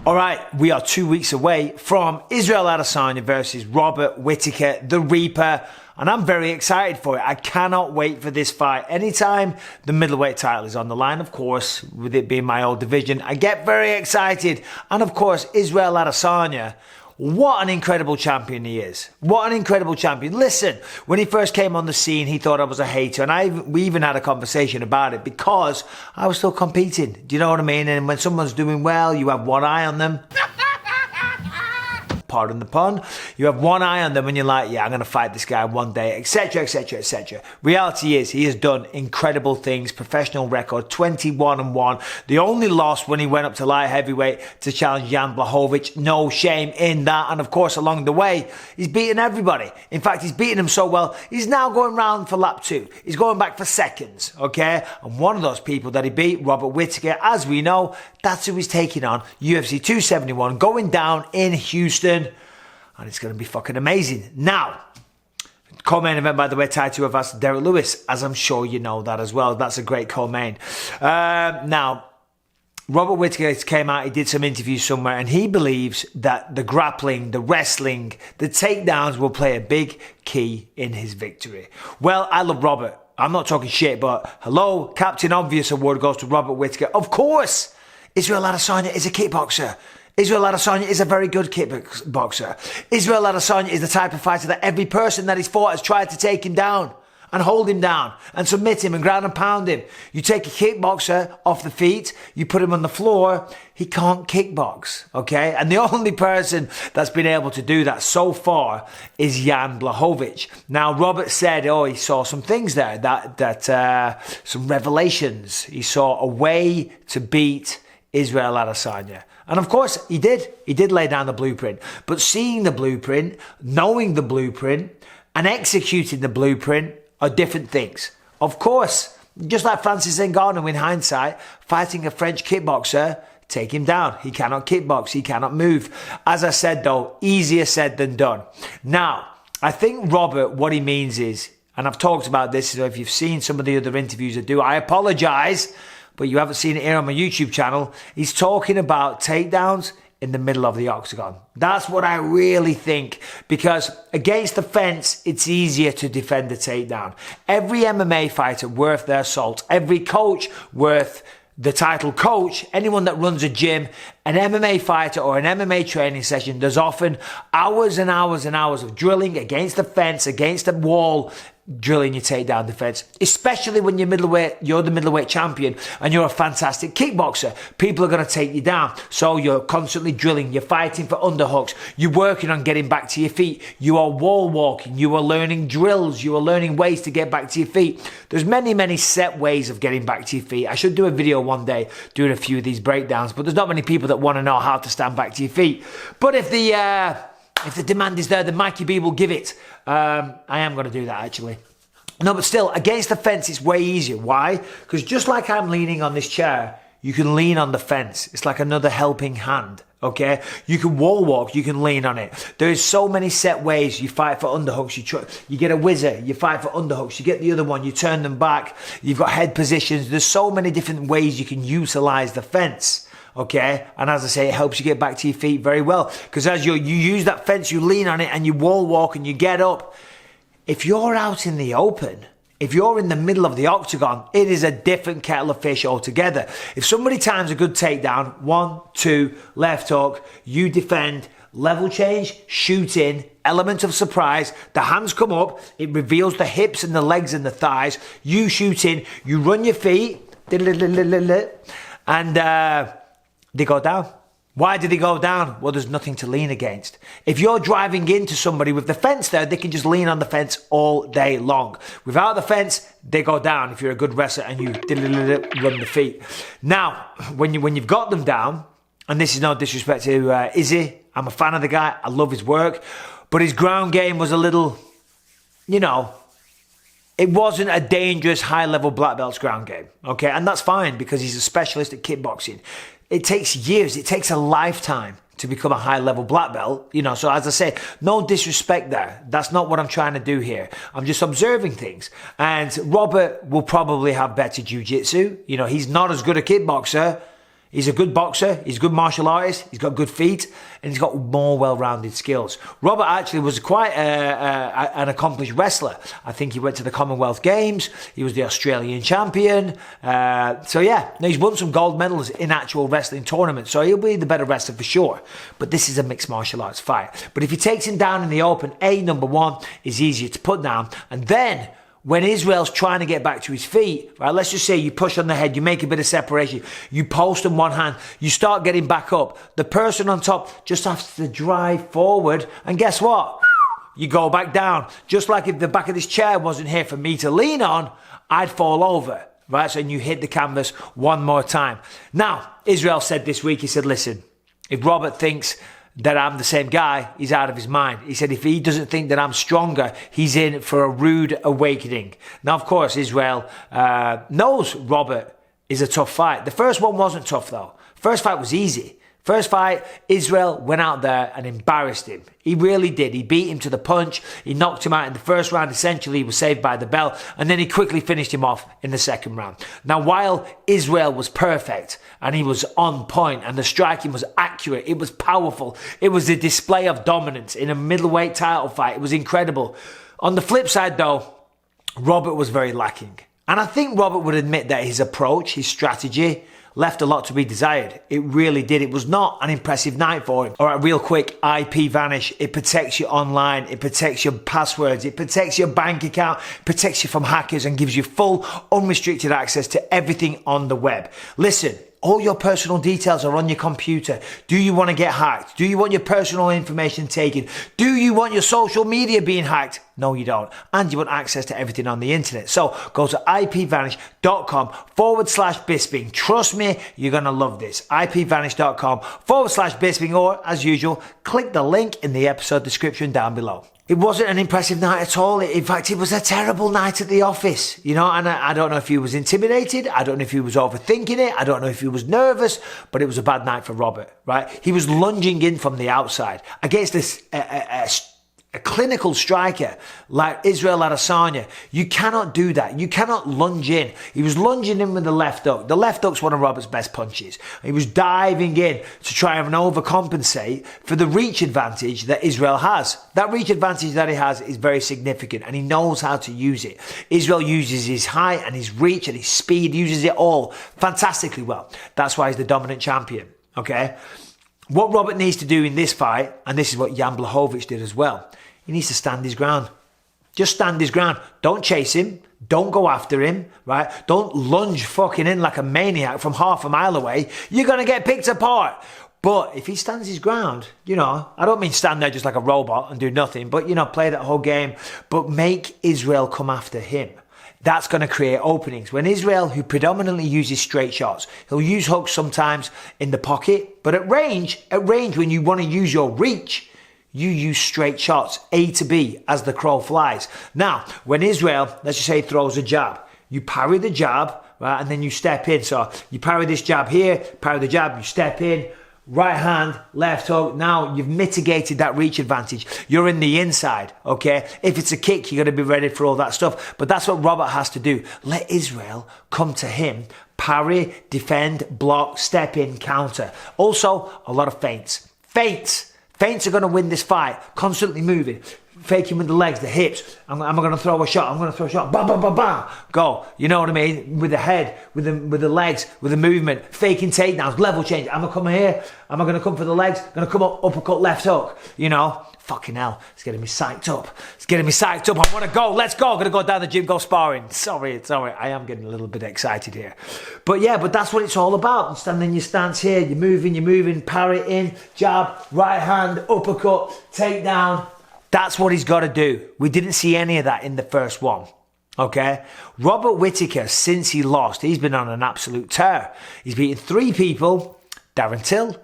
All right, we are 2 weeks away from Israel Adesanya versus Robert Whittaker, the Reaper, and I'm very excited for it. I cannot wait for this fight. Anytime the middleweight title is on the line, of course, with it being my old division, I get very excited. And of course, Israel Adesanya, what an incredible champion he is. What an incredible champion. Listen, when he first came on the scene, he thought I was a hater. And we even had a conversation about it because I was still competing. Do you know what I mean? And when someone's doing well, you have one eye on them. Pardon the pun. You have one eye on them and you're like, yeah, I'm going to fight this guy one day, etc., etc., etc. Reality is he has done incredible things. Professional record, 21-1. The only loss when he went up to light heavyweight to challenge Jan Blachowicz. No shame in that. And of course, along the way, he's beaten everybody. In fact, he's beaten them so well, he's now going round for lap 2. He's going back for seconds, okay? And one of those people that he beat, Robert Whittaker, as we know, that's who he's taking on. UFC 271, going down in Houston. And it's going to be fucking amazing. Now, co-main event, by the way, tied to us, Derek Lewis, as I'm sure you know that as well. That's a great co-main. Now, Robert Whittaker came out, he did some interviews somewhere, and he believes that the grappling, the wrestling, the takedowns will play a big key in his victory. Well, I love Robert. I'm not talking shit, but hello, Captain Obvious award goes to Robert Whittaker. Of course, Israel Adesanya is a kickboxer. Israel Adesanya is a very good kickboxer. Israel Adesanya is the type of fighter that every person that he's fought has tried to take him down and hold him down and submit him and ground and pound him. You take a kickboxer off the feet, you put him on the floor, he can't kickbox, okay? And the only person that's been able to do that so far is Jan Blachowicz. Now, Robert said, he saw some things there, some revelations. He saw a way to beat Israel Adesanya. And of course, he did. He did lay down the blueprint. But seeing the blueprint, knowing the blueprint, and executing the blueprint are different things. Of course, just like Francis Ngannou in hindsight, fighting a French kickboxer, take him down. He cannot kickbox. He cannot move. As I said, though, easier said than done. Now, I think Robert, what he means is, and I've talked about this, so if you've seen some of the other interviews I do, I apologize, but you haven't seen it here on my YouTube channel. He's talking about takedowns in the middle of the octagon. That's what I really think, because against the fence, it's easier to defend a takedown. Every MMA fighter worth their salt, every coach worth the title coach, anyone that runs a gym, an MMA fighter or an MMA training session, there's often hours and hours and hours of drilling against the fence, against the wall, drilling your takedown defense, especially when you're the middleweight champion and you're a fantastic kickboxer. People are going to take you down. So you're constantly drilling, you're fighting for underhooks, you're working on getting back to your feet, you are wall walking, you are learning drills, you are learning ways to get back to your feet. There's many, many set ways of getting back to your feet. I should do a video one day doing a few of these breakdowns, but there's not many people that want to know how to stand back to your feet. But if the demand is there, then Mikey B will give it. I am going to do that, actually. No, but still, against the fence, it's way easier. Why? Because just like I'm leaning on this chair, you can lean on the fence. It's like another helping hand, okay? You can wall walk, you can lean on it. There's so many set ways. You fight for underhooks, you get a whizzer, you fight for underhooks, you get the other one, you turn them back, you've got head positions. There's so many different ways you can utilize the fence. Okay, and as I say, it helps you get back to your feet very well, because as you use that fence, you lean on it and you wall walk and you get up. If you're out in the open, if you're in the middle of the octagon, it is a different kettle of fish altogether. If somebody times a good takedown, 1, 2, left hook, you defend, level change, shoot in, element of surprise, the hands come up, it reveals the hips and the legs and the thighs, you shoot in, you run your feet, and they go down. Why do they go down? Well, there's nothing to lean against. If you're driving into somebody with the fence there, they can just lean on the fence all day long. Without the fence, they go down if you're a good wrestler and you run the feet. Now, when you've got them down, and this is no disrespect to Izzy, I'm a fan of the guy, I love his work, but his ground game was a little, it wasn't a dangerous high-level black belt's ground game, okay? And that's fine because he's a specialist at kickboxing. It takes years, it takes a lifetime to become a high-level black belt, so as I say, no disrespect there. That's not what I'm trying to do here. I'm just observing things. And Robert will probably have better jiu-jitsu. He's not as good a kickboxer. He's a good boxer, he's a good martial artist, he's got good feet, and he's got more well-rounded skills. Robert actually was quite an accomplished wrestler. I think he went to the Commonwealth Games, he was the Australian champion. So yeah, he's won some gold medals in actual wrestling tournaments, so he'll be the better wrestler for sure. But this is a mixed martial arts fight. But if he takes him down in the open, number one, is easier to put down. And then, when Israel's trying to get back to his feet, right, let's just say you push on the head, you make a bit of separation, you post on one hand, you start getting back up. The person on top just has to drive forward, and guess what? You go back down. Just like if the back of this chair wasn't here for me to lean on, I'd fall over, right? So you hit the canvas one more time. Now, Israel said this week, he said, listen, if Robert thinks that I'm the same guy, he's out of his mind. He said if he doesn't think that I'm stronger, he's in for a rude awakening. Now, of course, Israel knows Robert is a tough fight. The first one wasn't tough, though. First fight was easy. First fight, Israel went out there and embarrassed him. He really did. He beat him to the punch. He knocked him out in the first round. Essentially, he was saved by the bell. And then he quickly finished him off in the second round. Now, while Israel was perfect and he was on point and the striking was accurate, it was powerful. It was a display of dominance in a middleweight title fight. It was incredible. On the flip side, though, Robert was very lacking. And I think Robert would admit that his approach, his strategy, left a lot to be desired. It really did. It was not an impressive night for him. All right, real quick, IP Vanish. It protects you online. It protects your passwords. It protects your bank account. It protects you from hackers and gives you full, unrestricted access to everything on the web. Listen, all your personal details are on your computer. Do you want to get hacked? Do you want your personal information taken? Do you want your social media being hacked? No, you don't. And you want access to everything on the internet. So go to ipvanish.com/Bisping. Trust me, you're going to love this. ipvanish.com/Bisping, or as usual, click the link in the episode description down below. It wasn't an impressive night at all. In fact, it was a terrible night at the office, you know, and I don't know if he was intimidated. I don't know if he was overthinking it. I don't know if he was nervous, but it was a bad night for Robert, right? He was lunging in from the outside against this a clinical striker like Israel Adesanya. You cannot do that. You cannot lunge in. He was lunging in with the left hook. The left hook's one of Robert's best punches. He was diving in to try and overcompensate for the reach advantage that Israel has. That reach advantage that he has is very significant, and he knows how to use it. Israel uses his height and his reach and his speed, uses it all fantastically well. That's why he's the dominant champion, okay? What Robert needs to do in this fight, and this is what Jan Blachowicz did as well, he needs to stand his ground. Just stand his ground. Don't chase him. Don't go after him, right? Don't lunge fucking in like a maniac from half a mile away. You're going to get picked apart. But if he stands his ground, you know, I don't mean stand there just like a robot and do nothing, but, you know, play that whole game, but make Israel come after him. That's going to create openings. When Israel, who predominantly uses straight shots, he'll use hooks sometimes in the pocket, but at range, when you want to use your reach, you use straight shots, A to B, as the crow flies. Now, when Israel, let's just say, throws a jab, you parry the jab, right, and then you step in. So you parry this jab here, parry the jab, you step in, right hand, left hook. Now you've mitigated that reach advantage. You're in the inside, okay? If it's a kick, you're going to be ready for all that stuff. But that's what Robert has to do. Let Israel come to him, parry, defend, block, step in, counter. Also, a lot of feints. Feints are going to win this fight. Constantly moving. Faking with the legs, the hips. I'm going to throw a shot. I'm going to throw a shot. Bam, bam, bam, bam. Go. You know what I mean? With the head, with the legs, with the movement. Faking takedowns, level change. I'm going to come here. Am I going to come for the legs? Going to come up, uppercut, left hook. You know? Fucking hell. It's getting me psyched up. I want to go. Let's go. I'm going to go down the gym, go sparring. Sorry. I am getting a little bit excited here. But yeah, that's what it's all about. Stand in your stance here. You're moving. Parry in. Jab. Right hand. Uppercut. Takedown. That's what he's got to do. We didn't see any of that in the first one. Okay? Robert Whittaker, since he lost, he's been on an absolute tear. He's beaten 3 people. Darren Till,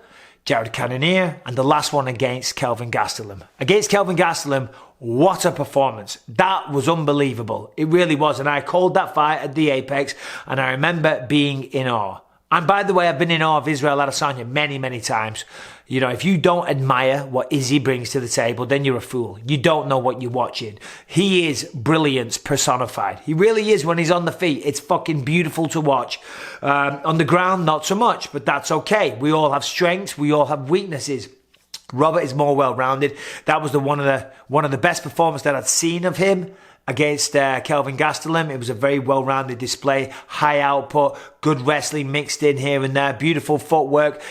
Jared Cannonier, and the last one against Kelvin Gastelum. Against Kelvin Gastelum, what a performance. That was unbelievable. It really was. And I called that fight at the Apex, and I remember being in awe. And by the way, I've been in awe of Israel Adesanya many, many times. You know, if you don't admire what Izzy brings to the table, then you're a fool. You don't know what you're watching. He is brilliance personified. He really is when he's on the feet. It's fucking beautiful to watch. On the ground, not so much, but that's okay. We all have strengths. We all have weaknesses. Robert is more well-rounded. That was one of the best performances that I'd seen of him against Kelvin Gastelum. It was a very well-rounded display, high output, good wrestling mixed in here and there, beautiful footwork,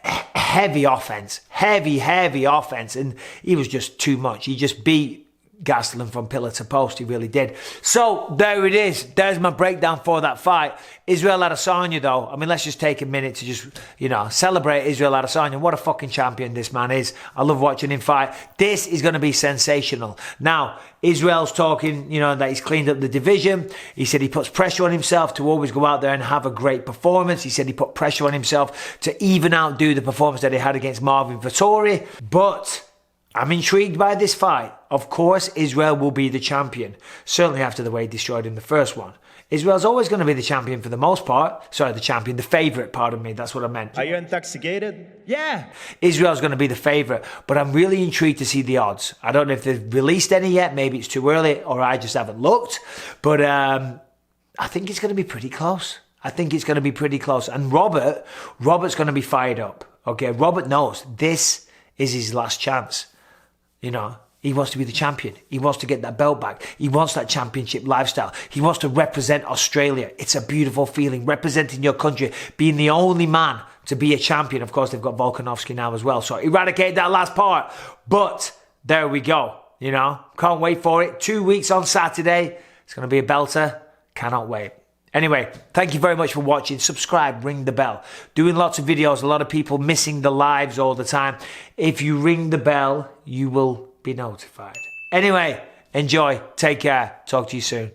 heavy offense, heavy offense, and he was just too much. He just beat Gastelum from pillar to post, he really did. So there it is. There's my breakdown for that fight. Israel Adesanya, though, I mean, let's just take a minute to just, you know, celebrate Israel Adesanya. What a fucking champion this man is. I love watching him fight. This is going to be sensational. Now, Israel's talking, you know, that he's cleaned up the division. He said he puts pressure on himself to always go out there and have a great performance. He said he put pressure on himself to even outdo the performance that he had against Marvin Vettori. But I'm intrigued by this fight. Of course, Israel will be the champion. Certainly after the way he destroyed him the first one. Israel's always going to be the champion for the most part. Sorry, the champion, the favourite, pardon me. That's what I meant. Are you intoxicated? Yeah. Israel's going to be the favourite. But I'm really intrigued to see the odds. I don't know if they've released any yet. Maybe it's too early or I just haven't looked. But I think it's going to be pretty close. I think it's going to be pretty close. And Robert's going to be fired up. Okay, Robert knows this is his last chance. You know, he wants to be the champion. He wants to get that belt back. He wants that championship lifestyle. He wants to represent Australia. It's a beautiful feeling, representing your country, being the only man to be a champion. Of course, they've got Volkanovski now as well, so eradicate that last part. But there we go, you know. Can't wait for it. 2 weeks on Saturday. It's going to be a belter. Cannot wait. Anyway, thank you very much for watching. Subscribe, ring the bell. Doing lots of videos, a lot of people missing the lives all the time. If you ring the bell, you will be notified. Anyway, enjoy, take care, talk to you soon.